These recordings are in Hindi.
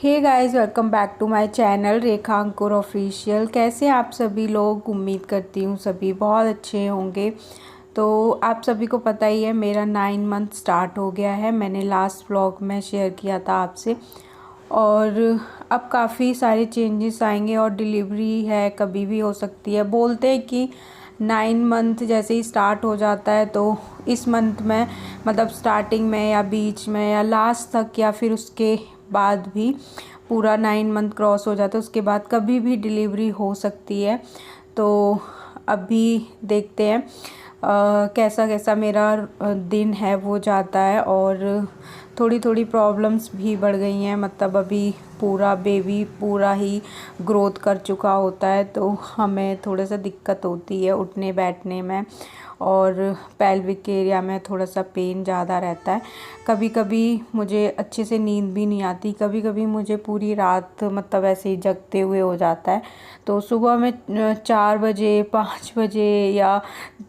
Hey guys, welcome back to my channel Rekha Ankur official. कैसे आप सभी लोग? उम्मीद करती हूँ सभी बहुत अच्छे होंगे। तो आप सभी को पता ही है मेरा 9 मंथ स्टार्ट हो गया है। मैंने लास्ट व्लॉग में शेयर किया था आपसे। और अब काफ़ी सारे चेंजेस आएंगे और डिलीवरी है, कभी भी हो सकती है। बोलते हैं कि 9 मंथ जैसे ही स्टार्ट हो जाता है तो इस मंथ में मतलब स्टार्टिंग में या बीच में या लास्ट तक या फिर उसके बाद भी पूरा 9 मंथ क्रॉस हो जाता है, उसके बाद कभी भी डिलीवरी हो सकती है। तो अभी देखते हैं कैसा कैसा मेरा दिन है वो जाता है। और थोड़ी थोड़ी प्रॉब्लम्स भी बढ़ गई हैं, मतलब अभी पूरा बेबी पूरा ही ग्रोथ कर चुका होता है तो हमें थोड़ा सा दिक्कत होती है उठने बैठने में, और पेल्विक एरिया में थोड़ा सा पेन ज़्यादा रहता है। कभी कभी मुझे अच्छे से नींद भी नहीं आती, कभी कभी मुझे पूरी रात मतलब ऐसे ही जगते हुए हो जाता है। तो सुबह में 4 बजे 5 बजे या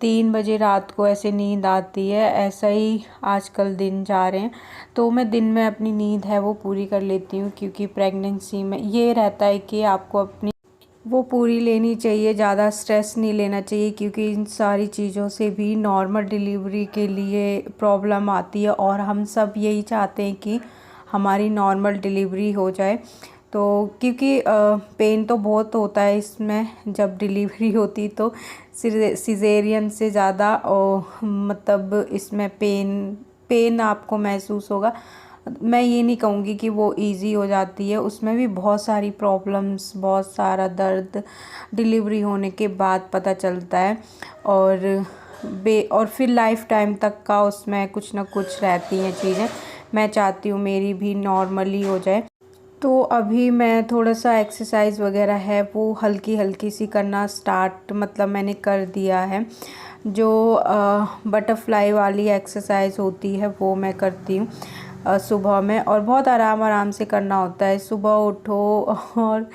3 बजे रात को ऐसे नींद आती है। ऐसा ही आजकल दिन जा रहे हैं। तो मैं दिन में अपनी नींद है वो पूरी कर लेती हूँ, क्योंकि प्रेगनेंसी में ये रहता है कि आपको अपनी वो पूरी लेनी चाहिए, ज़्यादा स्ट्रेस नहीं लेना चाहिए, क्योंकि इन सारी चीज़ों से भी नॉर्मल डिलीवरी के लिए प्रॉब्लम आती है। और हम सब यही चाहते हैं कि हमारी नॉर्मल डिलीवरी हो जाए। तो क्योंकि पेन तो बहुत होता है इसमें जब डिलीवरी होती, तो सिजेरियन से ज़्यादा मतलब इसमें पेन आपको महसूस होगा। मैं ये नहीं कहूँगी कि वो इजी हो जाती है, उसमें भी बहुत सारी प्रॉब्लम्स, बहुत सारा दर्द डिलीवरी होने के बाद पता चलता है। और फिर लाइफ टाइम तक का उसमें कुछ ना कुछ रहती हैं चीज़ें। मैं चाहती हूँ मेरी भी नॉर्मली हो जाए। तो अभी मैं थोड़ा सा एक्सरसाइज वगैरह है वो हल्की हल्की सी करना स्टार्ट मतलब मैंने कर दिया है। जो बटरफ्लाई वाली एक्सरसाइज होती है वो मैं करती हूँ सुबह में, और बहुत आराम आराम से करना होता है। सुबह उठो और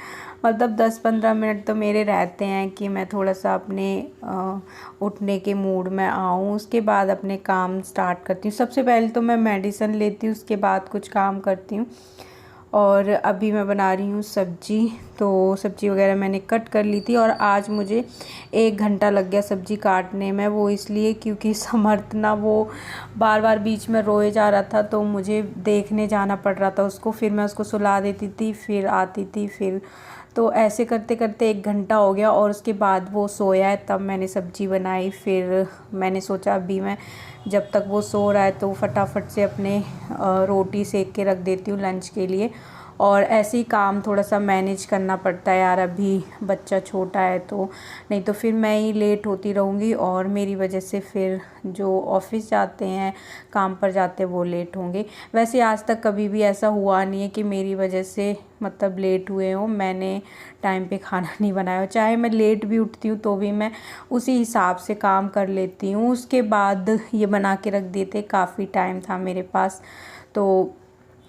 मतलब 10-15 मिनट तो मेरे रहते हैं कि मैं थोड़ा सा अपने उठने के मूड में आऊँ। उसके बाद अपने काम स्टार्ट करती हूँ। सबसे पहले तो मैं मेडिसिन लेती हूँ, उसके बाद कुछ काम करती हूँ। और अभी मैं बना रही हूँ सब्जी। तो सब्जी वगैरह मैंने कट कर ली थी, और आज मुझे 1 घंटा लग गया सब्जी काटने में। वो इसलिए क्योंकि समर्थ ना वो बार बार बीच में रोए जा रहा था, तो मुझे देखने जाना पड़ रहा था उसको। फिर मैं उसको सुला देती थी, फिर आती थी, फिर तो ऐसे करते करते 1 घंटा हो गया। और उसके बाद वो सोया है तब मैंने सब्जी बनाई। फिर मैंने सोचा अभी मैं जब तक वो सो रहा है तो फटाफट से अपने रोटी सेक के रख देती हूँ लंच के लिए। और ऐसे ही काम थोड़ा सा मैनेज करना पड़ता है यार, अभी बच्चा छोटा है तो, नहीं तो फिर मैं ही लेट होती रहूँगी और मेरी वजह से फिर जो ऑफिस जाते हैं, काम पर जाते हैं, वो लेट होंगे। वैसे आज तक कभी भी ऐसा हुआ नहीं है कि मेरी वजह से मतलब लेट हुए हों। मैंने टाइम पे खाना नहीं बनाया, चाहे मैं लेट भी उठती हूँ तो भी मैं उसी हिसाब से काम कर लेती हूँ। उसके बाद ये बना के रख देते, काफ़ी टाइम था मेरे पास। तो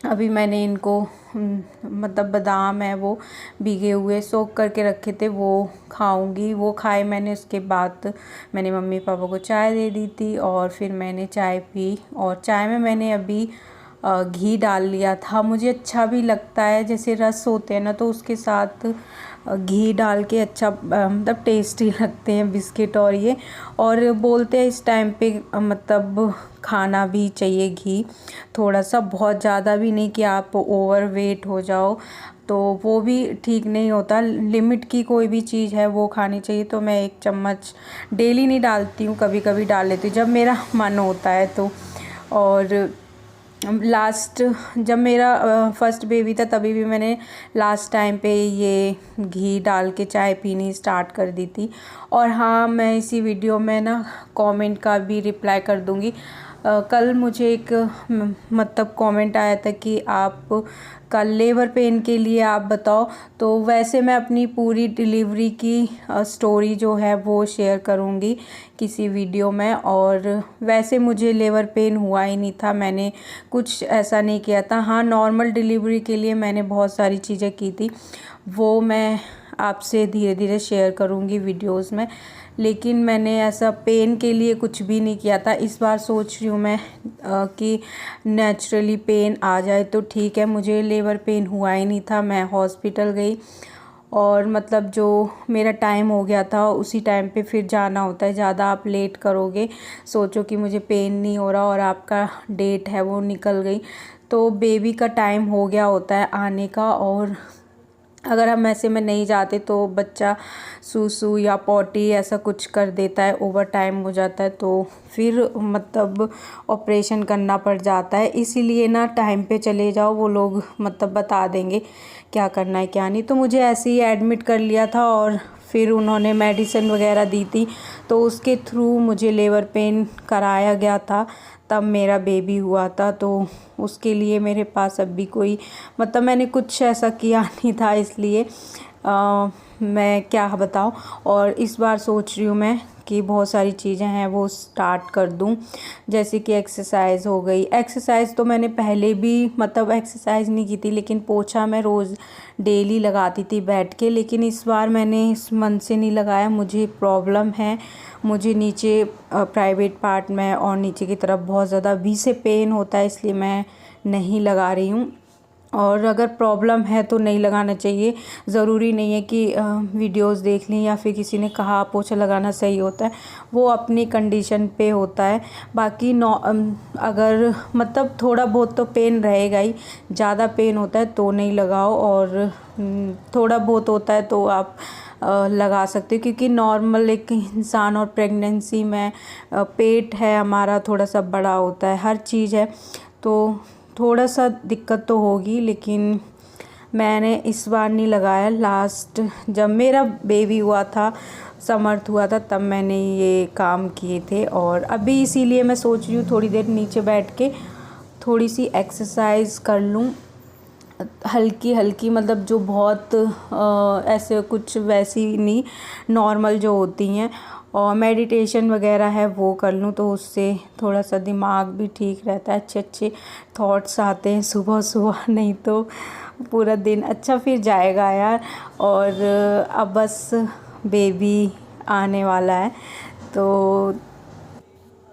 अभी मैंने इनको मतलब बादाम है वो भीगे हुए सोख करके रखे थे, वो खाऊंगी। वो खाए मैंने, उसके बाद मैंने मम्मी पापा को चाय दे दी थी और फिर मैंने चाय पी। और चाय में मैंने अभी घी डाल लिया था। मुझे अच्छा भी लगता है, जैसे रस होते हैं ना तो उसके साथ घी डाल के अच्छा मतलब टेस्टी लगते हैं बिस्किट और ये। और बोलते हैं इस टाइम पे मतलब खाना भी चाहिए घी थोड़ा सा, बहुत ज़्यादा भी नहीं कि आप ओवर वेट हो जाओ, तो वो भी ठीक नहीं होता। लिमिट की कोई भी चीज़ है वो खानी चाहिए। तो मैं 1 चम्मच डेली नहीं डालती हूँ, कभी कभी डाल लेती हूँ जब मेरा मन होता है तो। और लास्ट जब मेरा फर्स्ट बेबी था तभी भी मैंने लास्ट टाइम पे ये घी डाल के चाय पीनी स्टार्ट कर दी थी। और हाँ, मैं इसी वीडियो में ना कमेंट का भी रिप्लाई कर दूँगी। कल मुझे एक मतलब कमेंट आया था कि आप कल लेबर पेन के लिए आप बताओ। तो वैसे मैं अपनी पूरी डिलीवरी की स्टोरी जो है वो शेयर करूँगी किसी वीडियो में। और वैसे मुझे लेबर पेन हुआ ही नहीं था, मैंने कुछ ऐसा नहीं किया था। हाँ, नॉर्मल डिलीवरी के लिए मैंने बहुत सारी चीज़ें की थी, वो मैं आपसे धीरे धीरे शेयर करूँगी वीडियोस में। लेकिन मैंने ऐसा पेन के लिए कुछ भी नहीं किया था। इस बार सोच रही हूँ मैं कि नेचुरली पेन आ जाए तो ठीक है। मुझे लेबर पेन हुआ ही नहीं था। मैं हॉस्पिटल गई और मतलब जो मेरा टाइम हो गया था उसी टाइम पे फिर जाना होता है। ज़्यादा आप लेट करोगे, सोचो कि मुझे पेन नहीं हो रहा और आपका डेट है वो निकल गई, तो बेबी का टाइम हो गया होता है आने का। और अगर हम ऐसे में नहीं जाते तो बच्चा सूसू या पॉटी ऐसा कुछ कर देता है, ओवर टाइम हो जाता है, तो फिर मतलब ऑपरेशन करना पड़ जाता है। इसीलिए ना टाइम पे चले जाओ, वो लोग मतलब बता देंगे क्या करना है क्या नहीं। तो मुझे ऐसे ही एडमिट कर लिया था और फिर उन्होंने मेडिसिन वगैरह दी थी, तो उसके थ्रू मुझे लेबर पेन कराया गया था, तब मेरा बेबी हुआ था। तो उसके लिए मेरे पास अभी कोई मतलब मैंने कुछ ऐसा किया नहीं था, इसलिए मैं क्या बताऊँ। और इस बार सोच रही हूँ मैं कि बहुत सारी चीज़ें हैं वो स्टार्ट कर दूँ, जैसे कि एक्सरसाइज हो गई। एक्सरसाइज तो मैंने पहले भी मतलब एक्सरसाइज नहीं की थी, लेकिन पोछा मैं रोज़ डेली लगाती थी बैठ के, लेकिन इस बार मैंने इस मन से नहीं लगाया। मुझे प्रॉब्लम है, मुझे नीचे प्राइवेट पार्ट में और नीचे की तरफ बहुत ज़्यादा अभी से पेन होता है, इसलिए मैं नहीं लगा रही हूँ। और अगर प्रॉब्लम है तो नहीं लगाना चाहिए। ज़रूरी नहीं है कि वीडियोस देख ली या फिर किसी ने कहा पोछा लगाना सही होता है, वो अपनी कंडीशन पे होता है। बाकी अगर मतलब थोड़ा बहुत तो पेन रहेगा ही, ज़्यादा पेन होता है तो नहीं लगाओ, और थोड़ा बहुत होता है तो आप लगा सकते हो, क्योंकि नॉर्मल एक इंसान और प्रेगनेंसी में पेट है हमारा थोड़ा सा बड़ा होता है, हर चीज़ है, तो थोड़ा सा दिक्कत तो होगी। लेकिन मैंने इस बार नहीं लगाया। लास्ट जब मेरा बेबी हुआ था, समर्थ हुआ था, तब मैंने ये काम किए थे। और अभी इसीलिए मैं सोच रही हूँ थोड़ी देर नीचे बैठ के थोड़ी सी एक्सरसाइज कर लूँ, हल्की हल्की, मतलब जो बहुत ऐसे कुछ वैसी नहीं, नॉर्मल जो होती हैं। और मेडिटेशन वगैरह है वो कर लूँ, तो उससे थोड़ा सा दिमाग भी ठीक रहता है, अच्छे अच्छे थॉट्स आते हैं सुबह सुबह, नहीं तो पूरा दिन अच्छा फिर जाएगा यार। और अब बस बेबी आने वाला है,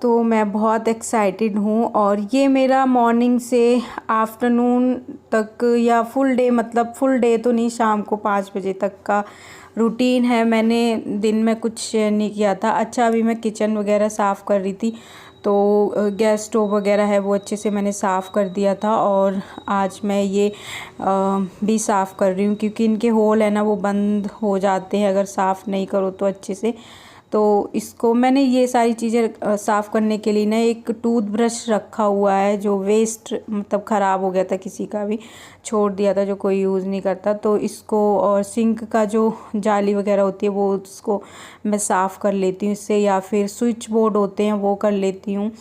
तो मैं बहुत एक्साइटेड हूँ। और ये मेरा मॉर्निंग से आफ्टरनून तक या फुल डे, मतलब फुल डे तो नहीं, शाम को 5 बजे तक का रूटीन है। मैंने दिन में कुछ नहीं किया था। अच्छा, अभी मैं किचन वगैरह साफ़ कर रही थी, तो गैस स्टोव वगैरह है वो अच्छे से मैंने साफ़ कर दिया था। और आज मैं ये भी साफ़ कर रही हूँ, क्योंकि इनके होल है ना वो बंद हो जाते हैं अगर साफ़ नहीं करो तो अच्छे से। तो इसको मैंने ये सारी चीज़ें साफ़ करने के लिए ना एक टूथब्रश रखा हुआ है, जो वेस्ट मतलब ख़राब हो गया था, किसी का भी छोड़ दिया था जो कोई यूज़ नहीं करता, तो इसको और सिंक का जो जाली वगैरह होती है वो उसको मैं साफ़ कर लेती हूँ इससे, या फिर स्विच बोर्ड होते हैं वो कर लेती हूँ,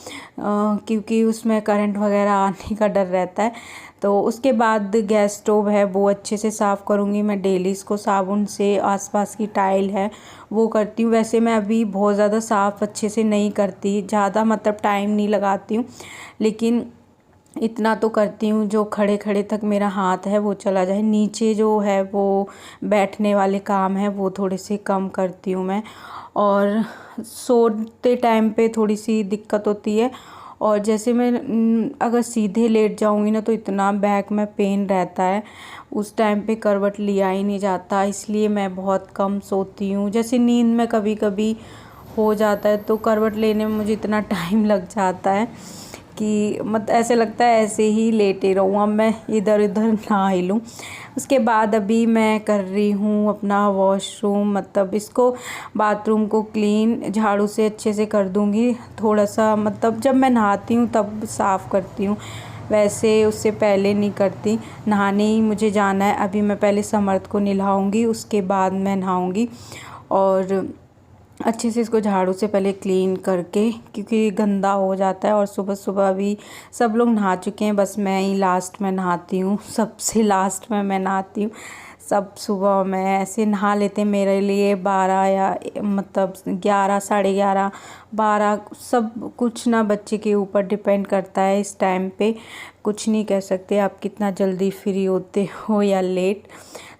क्योंकि उसमें करंट वगैरह आने का डर रहता है। तो उसके बाद गैस स्टोव है वो अच्छे से साफ़ करूँगी मैं डेली। इसको साबुन से आसपास की टाइल है वो करती हूँ। वैसे मैं अभी बहुत ज़्यादा साफ़ अच्छे से नहीं करती, ज़्यादा मतलब टाइम नहीं लगाती हूँ, लेकिन इतना तो करती हूँ जो खड़े खड़े तक मेरा हाथ है वो चला जाए। नीचे जो है वो बैठने वाले काम है वो थोड़े से कम करती हूँ मैं। और सोते टाइम पे थोड़ी सी दिक्कत होती है, और जैसे मैं अगर सीधे लेट जाऊँगी ना तो इतना बैक में पेन रहता है, उस टाइम पे करवट लिया ही नहीं जाता, इसलिए मैं बहुत कम सोती हूँ। जैसे नींद में कभी कभी हो जाता है तो करवट लेने में मुझे इतना टाइम लग जाता है कि मतलब ऐसे लगता है ऐसे ही लेटे रहूँ, अब मैं इधर उधर ना हिलूँ। उसके बाद अभी मैं कर रही हूँ अपना वॉशरूम, मतलब इसको बाथरूम को क्लीन झाड़ू से अच्छे से कर दूँगी। थोड़ा सा मतलब जब मैं नहाती हूँ तब साफ़ करती हूँ, वैसे उससे पहले नहीं करती। नहाने ही मुझे जाना है, अभी मैं पहले समर्थ को नहलाऊँगी उसके बाद मैं नहाऊँगी। और अच्छे से इसको झाड़ू से पहले क्लीन करके, क्योंकि गंदा हो जाता है। और सुबह सुबह अभी सब लोग नहा चुके हैं, बस मैं ही लास्ट में नहाती हूँ, सबसे लास्ट में मैं नहाती हूँ। सब सुबह में ऐसे नहा लेते हैं। मेरे लिए 12 या मतलब 11, साढ़े 11, 12 सब कुछ ना बच्चे के ऊपर डिपेंड करता है। इस टाइम पे कुछ नहीं कह सकते आप कितना जल्दी फ्री होते हो या लेट।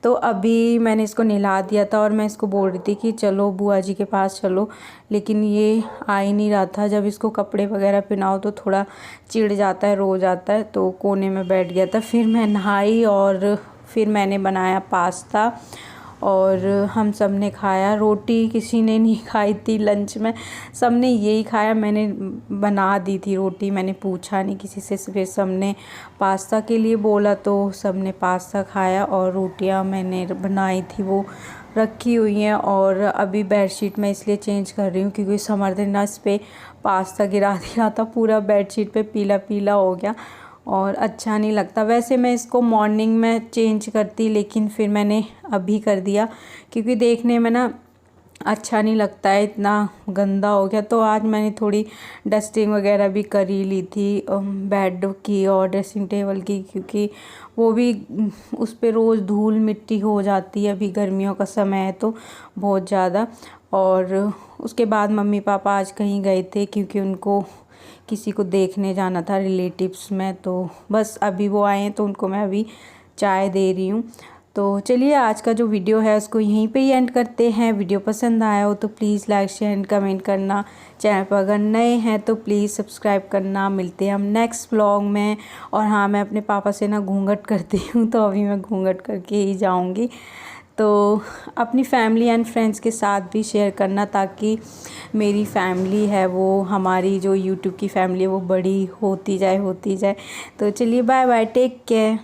तो अभी मैंने इसको नहला दिया था और मैं इसको बोल रही थी कि चलो बुआ जी के पास चलो, लेकिन ये आ ही नहीं रहा था। जब इसको कपड़े वगैरह पहनाओ तो थोड़ा चिढ़ जाता है, रो जाता है, तो कोने में बैठ गया था। फिर मैं नहाई और फिर मैंने बनाया पास्ता और हम सब ने खाया। रोटी किसी ने नहीं खाई थी लंच में, सब ने यही खाया। मैंने बना दी थी रोटी, मैंने पूछा नहीं किसी से। फिर सब ने पास्ता के लिए बोला तो सब ने पास्ता खाया और रोटियां मैंने बनाई थी वो रखी हुई हैं। और अभी बेडशीट मैं इसलिए चेंज कर रही हूँ क्योंकि समर ने इस पर पास्ता गिरा दिया था, पूरा बेडशीट पे पीला पीला हो गया और अच्छा नहीं लगता। वैसे मैं इसको मॉर्निंग में चेंज करती, लेकिन फिर मैंने अभी कर दिया क्योंकि देखने में ना अच्छा नहीं लगता है, इतना गंदा हो गया। तो आज मैंने थोड़ी डस्टिंग वगैरह भी कर ही ली थी बेड की और ड्रेसिंग टेबल की, क्योंकि वो भी उस पर रोज़ धूल मिट्टी हो जाती है। अभी गर्मियों का समय है तो बहुत ज़्यादा। और उसके बाद मम्मी पापा आज कहीं गए थे क्योंकि उनको किसी को देखने जाना था रिलेटिव्स में, तो बस अभी वो आए हैं तो उनको मैं अभी चाय दे रही हूँ। तो चलिए आज का जो वीडियो है उसको यहीं पे ही एंड करते हैं। वीडियो पसंद आया हो तो please like share and comment करना। चैनल पर अगर नए हैं तो प्लीज़ सब्सक्राइब करना। मिलते हैं हम नेक्स्ट व्लॉग में। और हाँ, मैं अपने पापा से ना घूंघट करती हूँ तो अभी मैं घूंघट करके ही जाऊँगी। तो अपनी फैमिली एंड फ्रेंड्स के साथ भी शेयर करना ताकि मेरी फैमिली है वो, हमारी जो यूट्यूब की फैमिली है वो बड़ी होती जाए। तो चलिए बाय बाय, टेक केयर।